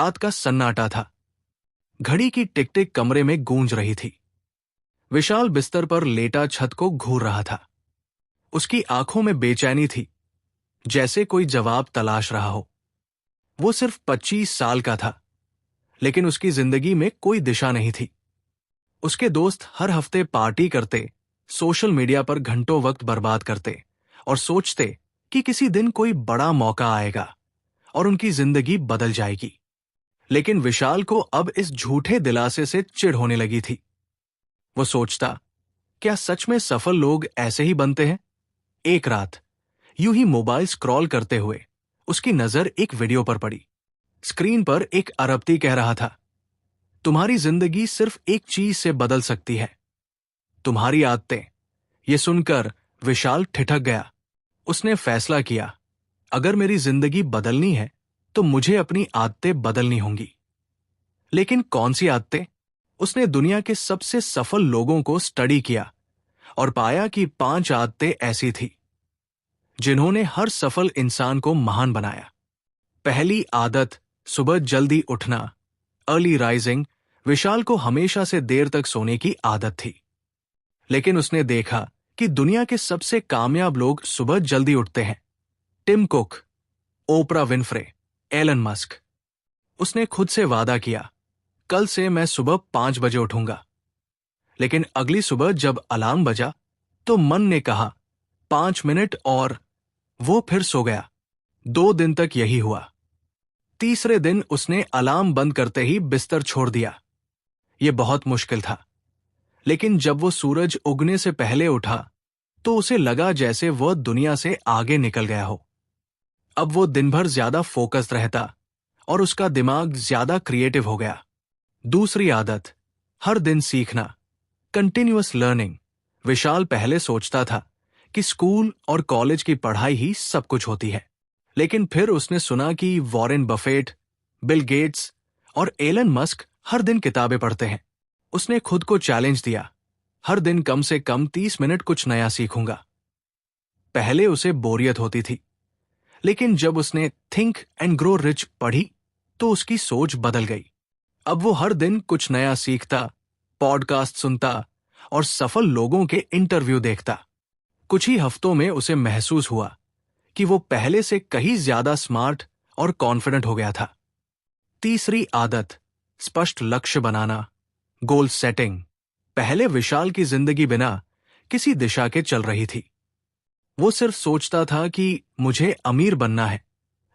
रात का सन्नाटा था। घड़ी की टिक टिक कमरे में गूंज रही थी। विशाल बिस्तर पर लेटा छत को घूर रहा था। उसकी आंखों में बेचैनी थी, जैसे कोई जवाब तलाश रहा हो। वो सिर्फ 25 साल का था, लेकिन उसकी जिंदगी में कोई दिशा नहीं थी। उसके दोस्त हर हफ्ते पार्टी करते, सोशल मीडिया पर घंटों वक्त बर्बाद करते और सोचते कि किसी दिन कोई बड़ा मौका आएगा और उनकी जिंदगी बदल जाएगी। लेकिन विशाल को अब इस झूठे दिलासे से चिढ़ होने लगी थी। वो सोचता, क्या सच में सफल लोग ऐसे ही बनते हैं? एक रात यूं ही मोबाइल स्क्रॉल करते हुए उसकी नजर एक वीडियो पर पड़ी। स्क्रीन पर एक अरबती कह रहा था, तुम्हारी जिंदगी सिर्फ एक चीज से बदल सकती है, तुम्हारी आदतें। ये सुनकर विशाल ठिठक गया। उसने फैसला किया, अगर मेरी जिंदगी बदलनी है तो मुझे अपनी आदतें बदलनी होंगी। लेकिन कौन सी आदतें? उसने दुनिया के सबसे सफल लोगों को स्टडी किया और पाया कि 5 आदतें ऐसी थी जिन्होंने हर सफल इंसान को महान बनाया। पहली आदत, सुबह जल्दी उठना, अर्ली राइजिंग। विशाल को हमेशा से देर तक सोने की आदत थी, लेकिन उसने देखा कि दुनिया के सबसे कामयाब लोग सुबह जल्दी उठते हैं। Tim Cook, Oprah Winfrey, Elon Musk. उसने खुद से वादा किया, कल से मैं सुबह 5 बजे उठूंगा। लेकिन अगली सुबह जब अलार्म बजा तो मन ने कहा 5 मिनट और, वो फिर सो गया। 2 दिन तक यही हुआ। तीसरे दिन उसने अलार्म बंद करते ही बिस्तर छोड़ दिया। यह बहुत मुश्किल था, लेकिन जब वो सूरज उगने से पहले उठा तो उसे लगा जैसे वह दुनिया से आगे निकल गया हो। अब वो दिन भर ज्यादा फोकस्ड रहता और उसका दिमाग ज्यादा क्रिएटिव हो गया। दूसरी आदत, हर दिन सीखना, कंटिन्यूअस लर्निंग। विशाल पहले सोचता था कि स्कूल और कॉलेज की पढ़ाई ही सब कुछ होती है, लेकिन फिर उसने सुना कि वॉरेन बफेट, बिल गेट्स और एलन मस्क हर दिन किताबें पढ़ते हैं। उसने खुद को चैलेंज दिया, हर दिन कम से कम 30 मिनट कुछ नया सीखूंगा। पहले उसे बोरियत होती थी, लेकिन जब उसने थिंक एंड ग्रो रिच पढ़ी तो उसकी सोच बदल गई। अब वो हर दिन कुछ नया सीखता, पॉडकास्ट सुनता और सफल लोगों के इंटरव्यू देखता। कुछ ही हफ्तों में उसे महसूस हुआ कि वो पहले से कहीं ज्यादा स्मार्ट और कॉन्फिडेंट हो गया था। तीसरी आदत, स्पष्ट लक्ष्य बनाना, गोल सेटिंग। पहले विशाल की जिंदगी बिना किसी दिशा के चल रही थी। वो सिर्फ सोचता था कि मुझे अमीर बनना है,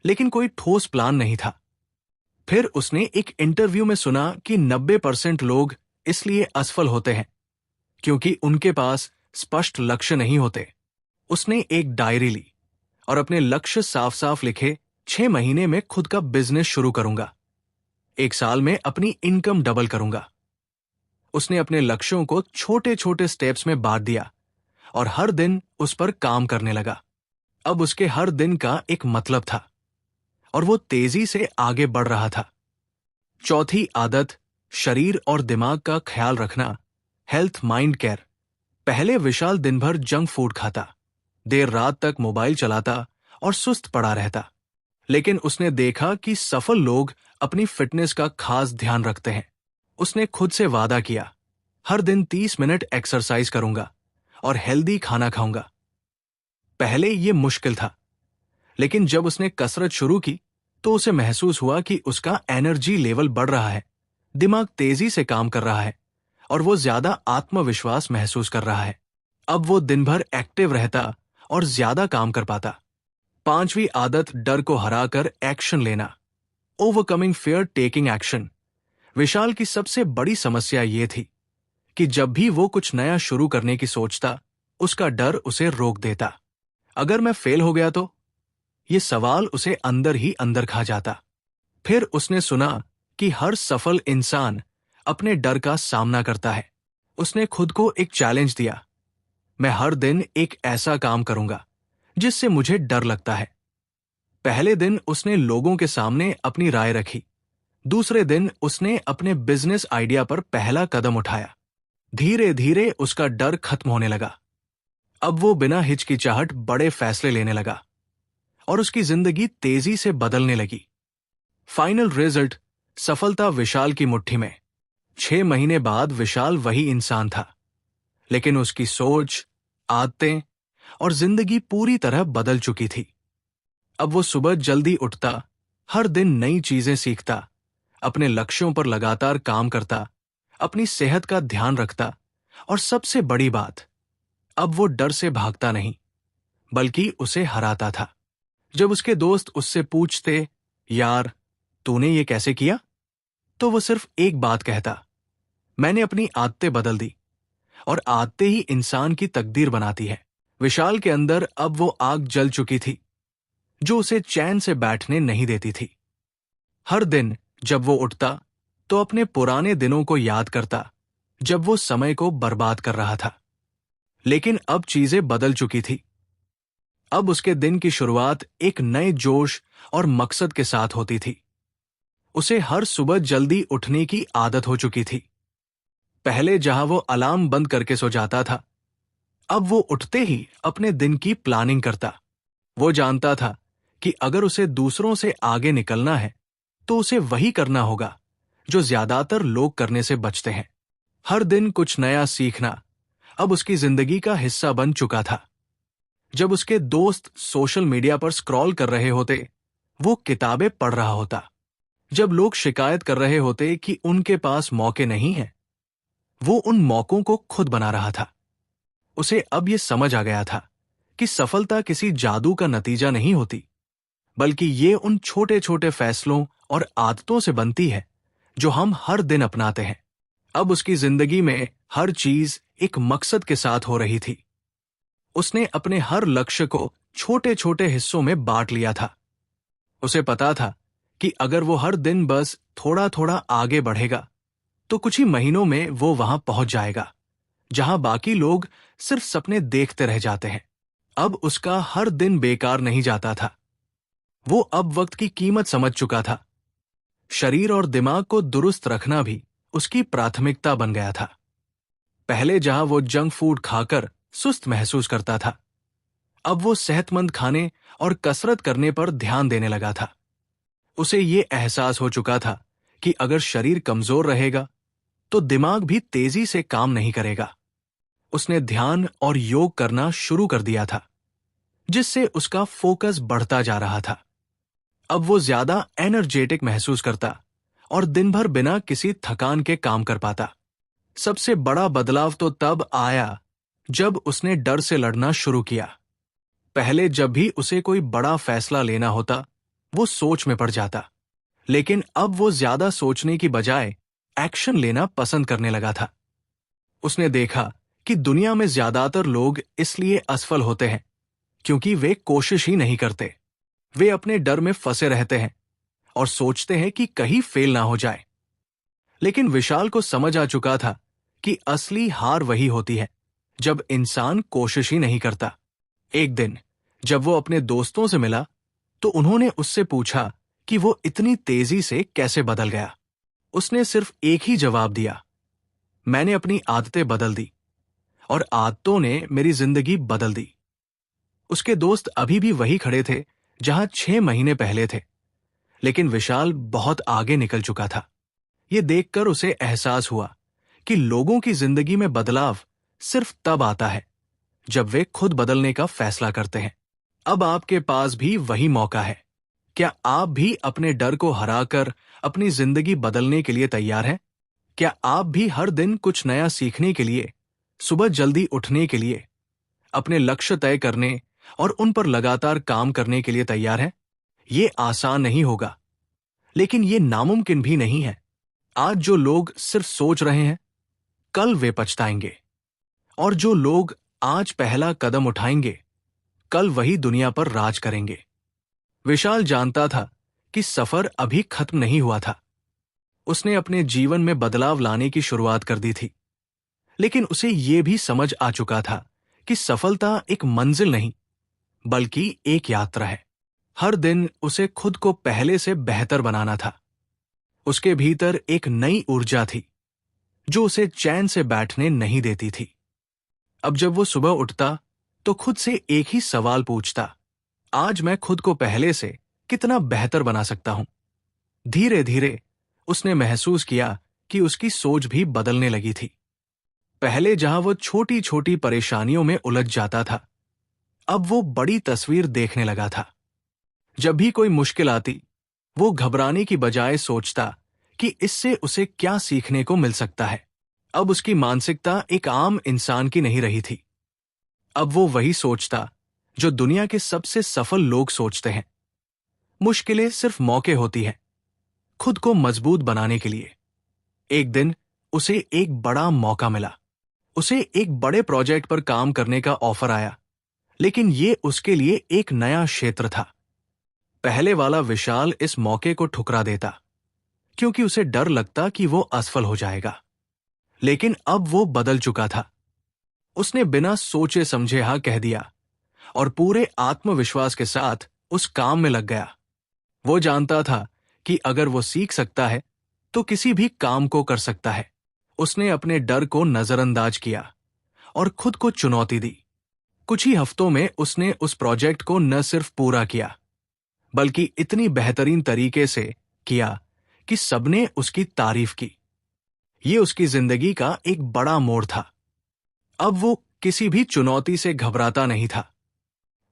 लेकिन कोई ठोस प्लान नहीं था। फिर उसने एक इंटरव्यू में सुना कि 90% लोग इसलिए असफल होते हैं क्योंकि उनके पास स्पष्ट लक्ष्य नहीं होते। उसने एक डायरी ली और अपने लक्ष्य साफ साफ लिखे, 6 महीने में खुद का बिजनेस शुरू करूंगा, 1 साल में अपनी इनकम डबल करूंगा। उसने अपने लक्ष्यों को छोटे छोटे स्टेप्स में बांट दिया और हर दिन उस पर काम करने लगा। अब उसके हर दिन का एक मतलब था और वो तेजी से आगे बढ़ रहा था। चौथी आदत, शरीर और दिमाग का ख्याल रखना, हेल्थ माइंड केयर। पहले विशाल दिन भर जंक फूड खाता, देर रात तक मोबाइल चलाता और सुस्त पड़ा रहता। लेकिन उसने देखा कि सफल लोग अपनी फिटनेस का खास ध्यान रखते हैं। उसने खुद से वादा किया, हर दिन 30 मिनट एक्सरसाइज करूंगा और हेल्दी खाना खाऊंगा। पहले ये मुश्किल था, लेकिन जब उसने कसरत शुरू की तो उसे महसूस हुआ कि उसका एनर्जी लेवल बढ़ रहा है, दिमाग तेजी से काम कर रहा है और वो ज्यादा आत्मविश्वास महसूस कर रहा है। अब वो दिन भर एक्टिव रहता और ज्यादा काम कर पाता। 5वीं आदत, डर को हराकर एक्शन लेना, ओवरकमिंग फियर, टेकिंग एक्शन। विशाल की सबसे बड़ी समस्या ये थी कि जब भी वो कुछ नया शुरू करने की सोचता, उसका डर उसे रोक देता। अगर मैं फेल हो गया तो? ये सवाल उसे अंदर ही अंदर खा जाता। फिर उसने सुना कि हर सफल इंसान अपने डर का सामना करता है। उसने खुद को एक चैलेंज दिया, मैं हर दिन एक ऐसा काम करूंगा जिससे मुझे डर लगता है। पहले दिन उसने लोगों के सामने अपनी राय रखी। दूसरे दिन उसने अपने बिजनेस आइडिया पर पहला कदम उठाया। धीरे धीरे उसका डर खत्म होने लगा। अब वो बिना हिचकिचाहट बड़े फैसले लेने लगा और उसकी जिंदगी तेजी से बदलने लगी। फाइनल रिजल्ट, सफलता विशाल की मुट्ठी में। 6 महीने बाद विशाल वही इंसान था, लेकिन उसकी सोच, आदतें और जिंदगी पूरी तरह बदल चुकी थी। अब वो सुबह जल्दी उठता, हर दिन नई चीजें सीखता, अपने लक्ष्यों पर लगातार काम करता, अपनी सेहत का ध्यान रखता और सबसे बड़ी बात, अब वो डर से भागता नहीं, बल्कि उसे हराता था। जब उसके दोस्त उससे पूछते, यार तूने ये कैसे किया, तो वो सिर्फ एक बात कहता, मैंने अपनी आदतें बदल दी, और आदतें ही इंसान की तकदीर बनाती है। विशाल के अंदर अब वो आग जल चुकी थी, जो उसे चैन से बैठने नहीं देती थी। हर दिन जब वो उठता, तो अपने पुराने दिनों को याद करता, जब वो समय को बर्बाद कर रहा था। लेकिन अब चीजें बदल चुकी थी। अब उसके दिन की शुरुआत एक नए जोश और मकसद के साथ होती थी। उसे हर सुबह जल्दी उठने की आदत हो चुकी थी। पहले जहां वो अलार्म बंद करके सो जाता था, अब वो उठते ही अपने दिन की प्लानिंग करता। वो जानता था कि अगर उसे दूसरों से आगे निकलना है, तो उसे वही करना होगा जो ज्यादातर लोग करने से बचते हैं। हर दिन कुछ नया सीखना अब उसकी जिंदगी का हिस्सा बन चुका था। जब उसके दोस्त सोशल मीडिया पर स्क्रॉल कर रहे होते, वो किताबें पढ़ रहा होता। जब लोग शिकायत कर रहे होते कि उनके पास मौके नहीं हैं, वो उन मौकों को खुद बना रहा था। उसे अब ये समझ आ गया था कि सफलता किसी जादू का नतीजा नहीं होती, बल्कि ये उन छोटे छोटे फैसलों और आदतों से बनती है जो हम हर दिन अपनाते हैं। अब उसकी जिंदगी में हर चीज एक मकसद के साथ हो रही थी। उसने अपने हर लक्ष्य को छोटे छोटे हिस्सों में बांट लिया था। उसे पता था कि अगर वो हर दिन बस थोड़ा थोड़ा आगे बढ़ेगा, तो कुछ ही महीनों में वो वहां पहुंच जाएगा जहां बाकी लोग सिर्फ सपने देखते रह जाते हैं। अब उसका हर दिन बेकार नहीं जाता था। वो अब वक्त की कीमत समझ चुका था। शरीर और दिमाग को दुरुस्त रखना भी उसकी प्राथमिकता बन गया था। पहले जहां वो जंक फूड खाकर सुस्त महसूस करता था, अब वो सेहतमंद खाने और कसरत करने पर ध्यान देने लगा था। उसे ये एहसास हो चुका था कि अगर शरीर कमजोर रहेगा, तो दिमाग भी तेजी से काम नहीं करेगा। उसने ध्यान और योग करना शुरू कर दिया था, जिससे उसका फोकस बढ़ता जा रहा था। अब वो ज्यादा एनर्जेटिक महसूस करता और दिन भर बिना किसी थकान के काम कर पाता। सबसे बड़ा बदलाव तो तब आया जब उसने डर से लड़ना शुरू किया। पहले जब भी उसे कोई बड़ा फैसला लेना होता, वो सोच में पड़ जाता, लेकिन अब वो ज्यादा सोचने की बजाय एक्शन लेना पसंद करने लगा था। उसने देखा कि दुनिया में ज्यादातर लोग इसलिए असफल होते हैं क्योंकि वे कोशिश ही नहीं करते। वे अपने डर में फंसे रहते हैं और सोचते हैं कि कहीं फेल ना हो जाए। लेकिन विशाल को समझ आ चुका था कि असली हार वही होती है जब इंसान कोशिश ही नहीं करता। एक दिन जब वो अपने दोस्तों से मिला, तो उन्होंने उससे पूछा कि वो इतनी तेजी से कैसे बदल गया। उसने सिर्फ एक ही जवाब दिया, मैंने अपनी आदतें बदल दी और आदतों ने मेरी जिंदगी बदल दी। उसके दोस्त अभी भी वही खड़े थे जहां 6 महीने पहले थे, लेकिन विशाल बहुत आगे निकल चुका था। यह देखकर उसे एहसास हुआ कि लोगों की जिंदगी में बदलाव सिर्फ तब आता है जब वे खुद बदलने का फैसला करते हैं। अब आपके पास भी वही मौका है। क्या आप भी अपने डर को हराकर अपनी जिंदगी बदलने के लिए तैयार हैं? क्या आप भी हर दिन कुछ नया सीखने के लिए, सुबह जल्दी उठने के लिए, अपने लक्ष्य तय करने और उन पर लगातार काम करने के लिए तैयार हैं? ये आसान नहीं होगा, लेकिन ये नामुमकिन भी नहीं है। आज जो लोग सिर्फ सोच रहे हैं, कल वे पछताएंगे, और जो लोग आज पहला कदम उठाएंगे, कल वही दुनिया पर राज करेंगे। विशाल जानता था कि सफर अभी खत्म नहीं हुआ था। उसने अपने जीवन में बदलाव लाने की शुरुआत कर दी थी, लेकिन उसे यह भी समझ आ चुका था कि सफलता एक मंजिल नहीं, बल्कि एक यात्रा है। हर दिन उसे खुद को पहले से बेहतर बनाना था। उसके भीतर एक नई ऊर्जा थी जो उसे चैन से बैठने नहीं देती थी। अब जब वो सुबह उठता, तो खुद से एक ही सवाल पूछता, आज मैं खुद को पहले से कितना बेहतर बना सकता हूं? धीरे धीरे उसने महसूस किया कि उसकी सोच भी बदलने लगी थी। पहले जहां वो छोटी छोटी परेशानियों में उलझ जाता था, अब वो बड़ी तस्वीर देखने लगा था। जब भी कोई मुश्किल आती, वो घबराने की बजाय सोचता कि इससे उसे क्या सीखने को मिल सकता है। अब उसकी मानसिकता एक आम इंसान की नहीं रही थी। अब वो वही सोचता जो दुनिया के सबसे सफल लोग सोचते हैं। मुश्किलें सिर्फ मौके होती हैं खुद को मजबूत बनाने के लिए। एक दिन उसे एक बड़ा मौका मिला। उसे एक बड़े प्रोजेक्ट पर काम करने का ऑफर आया, लेकिन ये उसके लिए एक नया क्षेत्र था। पहले वाला विशाल इस मौके को ठुकरा देता, क्योंकि उसे डर लगता कि वो असफल हो जाएगा। लेकिन अब वो बदल चुका था। उसने बिना सोचे समझे हाँ कह दिया और पूरे आत्मविश्वास के साथ उस काम में लग गया। वो जानता था कि अगर वो सीख सकता है तो किसी भी काम को कर सकता है। उसने अपने डर को नजरअंदाज किया और खुद को चुनौती दी। कुछ ही हफ्तों में उसने उस प्रोजेक्ट को न सिर्फ पूरा किया, बल्कि इतनी बेहतरीन तरीके से किया कि सबने उसकी तारीफ की। ये उसकी जिंदगी का एक बड़ा मोड़ था। अब वो किसी भी चुनौती से घबराता नहीं था।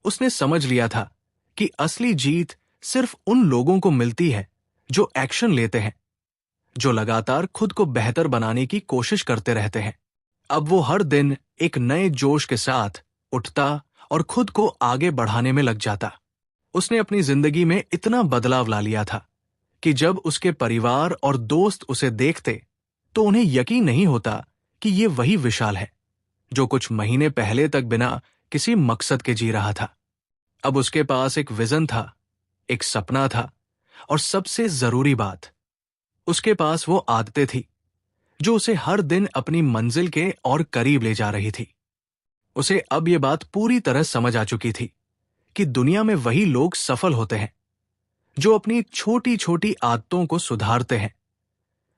उसने समझ लिया था कि असली जीत सिर्फ उन लोगों को मिलती है जो एक्शन लेते हैं, जो लगातार खुद को बेहतर बनाने की कोशिश करते रहते हैं। अब वो हर दिन एक नए जोश के साथ उठता और खुद को आगे बढ़ाने में लग जाता। उसने अपनी जिंदगी में इतना बदलाव ला लिया था कि जब उसके परिवार और दोस्त उसे देखते तो उन्हें यकीन नहीं होता कि ये वही विशाल है जो कुछ महीने पहले तक बिना किसी मकसद के जी रहा था। अब उसके पास एक विजन था, एक सपना था, और सबसे जरूरी बात, उसके पास वो आदतें थी जो उसे हर दिन अपनी मंजिल के और करीब ले जा रही थी। उसे अब ये बात पूरी तरह समझ आ चुकी थी कि दुनिया में वही लोग सफल होते हैं जो अपनी छोटी छोटी आदतों को सुधारते हैं,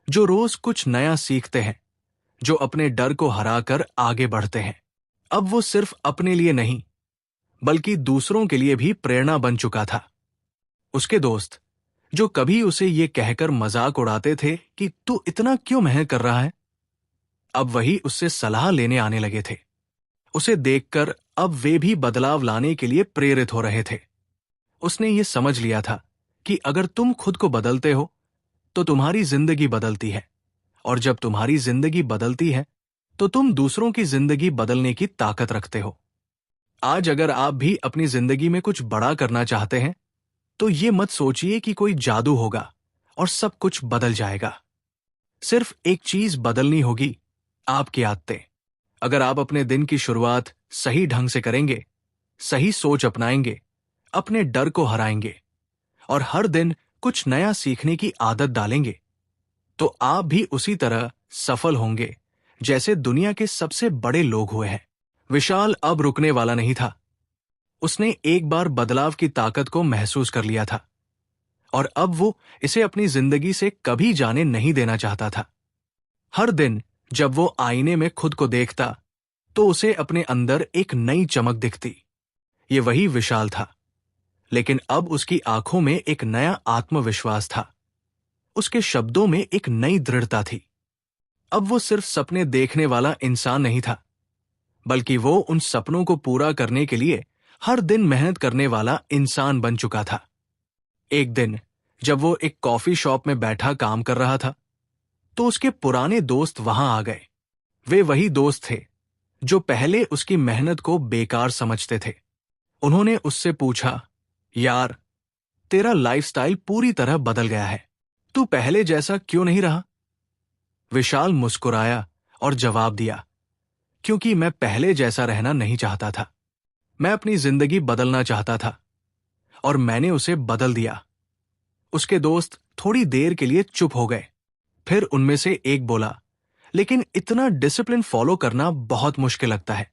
जो रोज कुछ नया सीखते हैं, जो अपने डर को हराकर आगे बढ़ते हैं। अब वो सिर्फ अपने लिए नहीं, बल्कि दूसरों के लिए भी प्रेरणा बन चुका था। उसके दोस्त, जो कभी उसे ये कहकर मजाक उड़ाते थे कि तू इतना क्यों मेहनत कर रहा है, अब वही उससे सलाह लेने आने लगे थे। उसे देखकर अब वे भी बदलाव लाने के लिए प्रेरित हो रहे थे। उसने ये समझ लिया था कि अगर तुम खुद को बदलते हो तो तुम्हारी जिंदगी बदलती है, और जब तुम्हारी जिंदगी बदलती है तो तुम दूसरों की जिंदगी बदलने की ताकत रखते हो। आज अगर आप भी अपनी जिंदगी में कुछ बड़ा करना चाहते हैं तो ये मत सोचिए कि कोई जादू होगा और सब कुछ बदल जाएगा। सिर्फ एक चीज बदलनी होगी, आपकी आदतें। अगर आप अपने दिन की शुरुआत सही ढंग से करेंगे, सही सोच अपनाएंगे, अपने डर को हराएंगे और हर दिन कुछ नया सीखने की आदत डालेंगे, तो आप भी उसी तरह सफल होंगे जैसे दुनिया के सबसे बड़े लोग हुए हैं। विशाल अब रुकने वाला नहीं था। उसने एक बार बदलाव की ताकत को महसूस कर लिया था और अब वो इसे अपनी जिंदगी से कभी जाने नहीं देना चाहता था। हर दिन जब वो आईने में खुद को देखता तो उसे अपने अंदर एक नई चमक दिखती। ये वही विशाल था, लेकिन अब उसकी आंखों में एक नया आत्मविश्वास था। उसके शब्दों में एक नई दृढ़ता थी। अब वो सिर्फ सपने देखने वाला इंसान नहीं था, बल्कि वो उन सपनों को पूरा करने के लिए हर दिन मेहनत करने वाला इंसान बन चुका था। एक दिन जब वो एक कॉफी शॉप में बैठा काम कर रहा था तो उसके पुराने दोस्त वहां आ गए। वे वही दोस्त थे जो पहले उसकी मेहनत को बेकार समझते थे। उन्होंने उससे पूछा, यार, तेरा लाइफस्टाइल पूरी तरह बदल गया है, तू पहले जैसा क्यों नहीं रहा? विशाल मुस्कुराया और जवाब दिया, क्योंकि मैं पहले जैसा रहना नहीं चाहता था। मैं अपनी जिंदगी बदलना चाहता था और मैंने उसे बदल दिया। उसके दोस्त थोड़ी देर के लिए चुप हो गए। फिर उनमें से एक बोला, लेकिन इतना डिसिप्लिन फॉलो करना बहुत मुश्किल लगता है।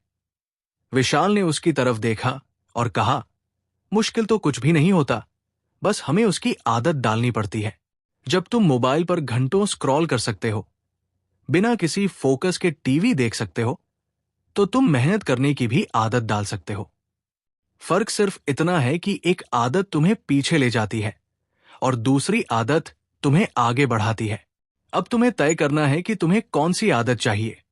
विशाल ने उसकी तरफ देखा और कहा, मुश्किल तो कुछ भी नहीं होता, बस हमें उसकी आदत डालनी पड़ती है। जब तुम मोबाइल पर घंटों स्क्रॉल कर सकते हो, बिना किसी फोकस के टीवी देख सकते हो, तो तुम मेहनत करने की भी आदत डाल सकते हो। फर्क सिर्फ इतना है कि एक आदत तुम्हें पीछे ले जाती है और दूसरी आदत तुम्हें आगे बढ़ाती है। अब तुम्हें तय करना है कि तुम्हें कौन सी आदत चाहिए।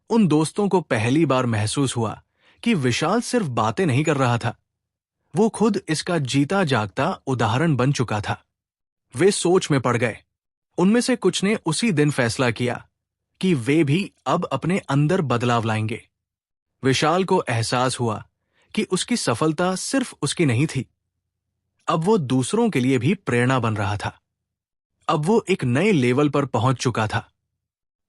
उन दोस्तों को पहली बार महसूस हुआ कि विशाल सिर्फ बातें नहीं कर रहा था, वो खुद इसका जीता जागता उदाहरण बन चुका था। वे सोच में पड़ गए। उनमें से कुछ ने उसी दिन फैसला किया कि वे भी अब अपने अंदर बदलाव लाएंगे। विशाल को एहसास हुआ कि उसकी सफलता सिर्फ उसकी नहीं थी, अब वो दूसरों के लिए भी प्रेरणा बन रहा था। अब वो एक नए लेवल पर पहुंच चुका था।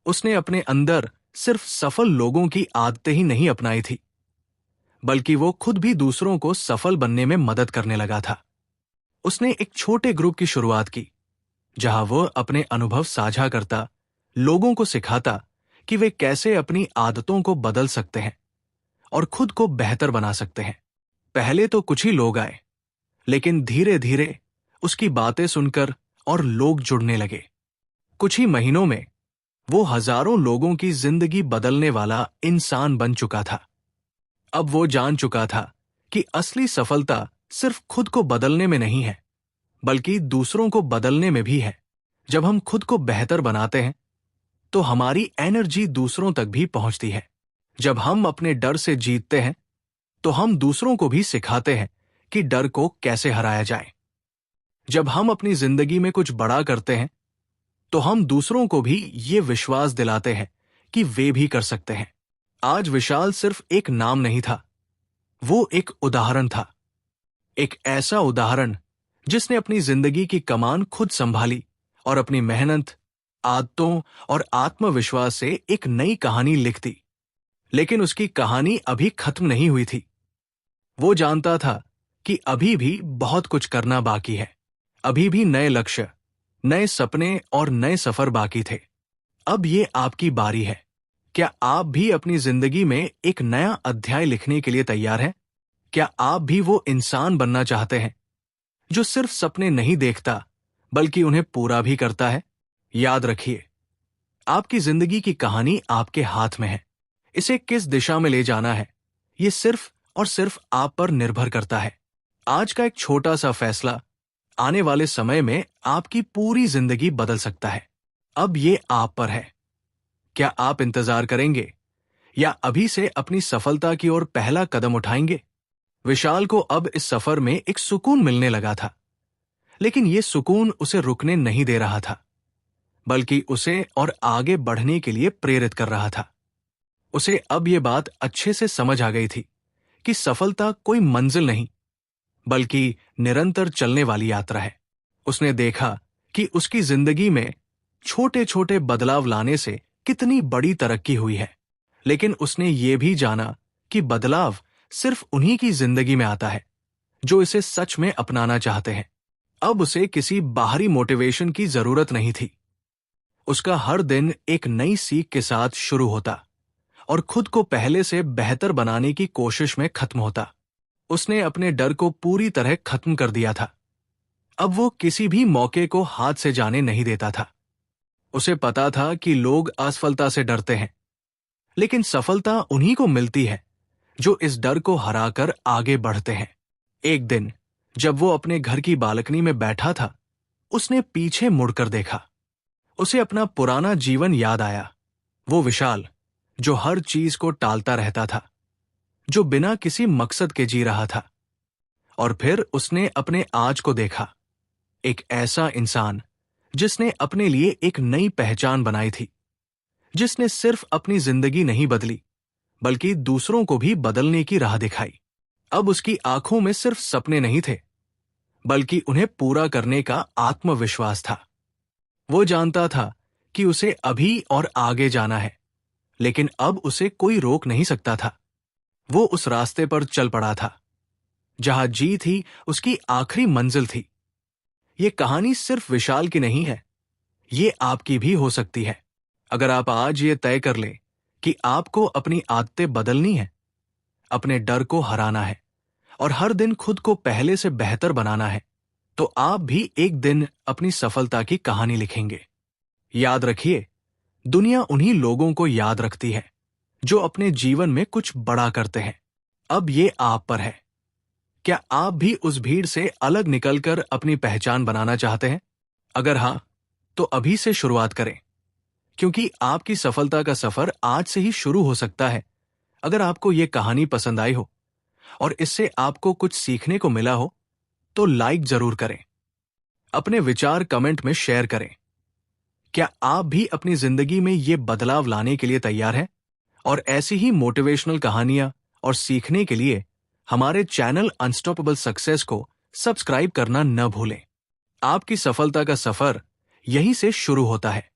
उसने अपने अंदर सिर्फ सफल लोगों की आदतें ही नहीं अपनाई थी, बल्कि वो खुद भी दूसरों को सफल बनने में मदद करने लगा था। उसने एक छोटे ग्रुप की शुरुआत की, जहां वो अपने अनुभव साझा करता, लोगों को सिखाता कि वे कैसे अपनी आदतों को बदल सकते हैं और खुद को बेहतर बना सकते हैं। पहले तो कुछ ही लोग आए, लेकिन धीरे धीरे उसकी बातें सुनकर और लोग जुड़ने लगे। कुछ ही महीनों में वो हजारों लोगों की जिंदगी बदलने वाला इंसान बन चुका था। अब वो जान चुका था कि असली सफलता सिर्फ खुद को बदलने में नहीं है, बल्कि दूसरों को बदलने में भी है। जब हम खुद को बेहतर बनाते हैं, तो हमारी एनर्जी दूसरों तक भी पहुंचती है। जब हम अपने डर से जीतते हैं, तो हम दूसरों को भी सिखाते हैं कि डर को कैसे हराया जाए। जब हम अपनी जिंदगी में कुछ बड़ा करते हैं, तो हम दूसरों को भी ये विश्वास दिलाते हैं कि वे भी कर सकते हैं। आज विशाल सिर्फ एक नाम नहीं था, वो एक उदाहरण था। एक ऐसा उदाहरण जिसने अपनी जिंदगी की कमान खुद संभाली और अपनी मेहनत, आदतों और आत्मविश्वास से एक नई कहानी लिख दी। लेकिन उसकी कहानी अभी खत्म नहीं हुई थी। वो जानता था कि अभी भी बहुत कुछ करना बाकी है। अभी भी नए लक्ष्य, नए सपने और नए सफर बाकी थे। अब ये आपकी बारी है। क्या आप भी अपनी जिंदगी में एक नया अध्याय लिखने के लिए तैयार हैं? क्या आप भी वो इंसान बनना चाहते हैं जो सिर्फ सपने नहीं देखता, बल्कि उन्हें पूरा भी करता है? याद रखिए, आपकी जिंदगी की कहानी आपके हाथ में है। इसे किस दिशा में ले जाना है, ये सिर्फ और सिर्फ आप पर निर्भर करता है। आज का एक छोटा सा फैसला आने वाले समय में आपकी पूरी जिंदगी बदल सकता है। अब ये आप पर है। क्या आप इंतजार करेंगे या अभी से अपनी सफलता की ओर पहला कदम उठाएंगे? विशाल को अब इस सफर में एक सुकून मिलने लगा था, लेकिन यह सुकून उसे रुकने नहीं दे रहा था, बल्कि उसे और आगे बढ़ने के लिए प्रेरित कर रहा था। उसे अब यह बात अच्छे से समझ आ गई थी कि सफलता कोई मंजिल नहीं, बल्कि निरंतर चलने वाली यात्रा है। उसने देखा कि उसकी जिंदगी में छोटे छोटे बदलाव लाने से कितनी बड़ी तरक्की हुई है, लेकिन उसने ये भी जाना कि बदलाव सिर्फ उन्हीं की जिंदगी में आता है जो इसे सच में अपनाना चाहते हैं। अब उसे किसी बाहरी मोटिवेशन की जरूरत नहीं थी। उसका हर दिन एक नई सीख के साथ शुरू होता और खुद को पहले से बेहतर बनाने की कोशिश में खत्म होता। उसने अपने डर को पूरी तरह खत्म कर दिया था। अब वो किसी भी मौके को हाथ से जाने नहीं देता था। उसे पता था कि लोग असफलता से डरते हैं, लेकिन सफलता उन्हीं को मिलती है जो इस डर को हराकर आगे बढ़ते हैं। एक दिन जब वो अपने घर की बालकनी में बैठा था, उसने पीछे मुड़कर देखा। उसे अपना पुराना जीवन याद आया। वो विशाल जो हर चीज को टालता रहता था, जो बिना किसी मकसद के जी रहा था। और फिर उसने अपने आज को देखा, एक ऐसा इंसान जिसने अपने लिए एक नई पहचान बनाई थी, जिसने सिर्फ अपनी जिंदगी नहीं बदली, बल्कि दूसरों को भी बदलने की राह दिखाई। अब उसकी आंखों में सिर्फ सपने नहीं थे, बल्कि उन्हें पूरा करने का आत्मविश्वास था। वो जानता था कि उसे अभी और आगे जाना है, लेकिन अब उसे कोई रोक नहीं सकता था। वो उस रास्ते पर चल पड़ा था जहां जीत ही उसकी आखिरी मंजिल थी। ये कहानी सिर्फ विशाल की नहीं है, ये आपकी भी हो सकती है। अगर आप आज ये तय कर लें कि आपको अपनी आदतें बदलनी है, अपने डर को हराना है और हर दिन खुद को पहले से बेहतर बनाना है, तो आप भी एक दिन अपनी सफलता की कहानी लिखेंगे। याद रखिए, दुनिया उन्हीं लोगों को याद रखती है जो अपने जीवन में कुछ बड़ा करते हैं। अब ये आप पर है। क्या आप भी उस भीड़ से अलग निकलकर अपनी पहचान बनाना चाहते हैं? अगर हाँ, तो अभी से शुरुआत करें, क्योंकि आपकी सफलता का सफर आज से ही शुरू हो सकता है। अगर आपको ये कहानी पसंद आई हो और इससे आपको कुछ सीखने को मिला हो तो लाइक जरूर करें। अपने विचार कमेंट में शेयर करें। क्या आप भी अपनी जिंदगी में ये बदलाव लाने के लिए तैयार हैं? और ऐसी ही मोटिवेशनल कहानियां और सीखने के लिए हमारे चैनल अनस्टॉपेबल सक्सेस को सब्सक्राइब करना न भूलें। आपकी सफलता का सफर यहीं से शुरू होता है।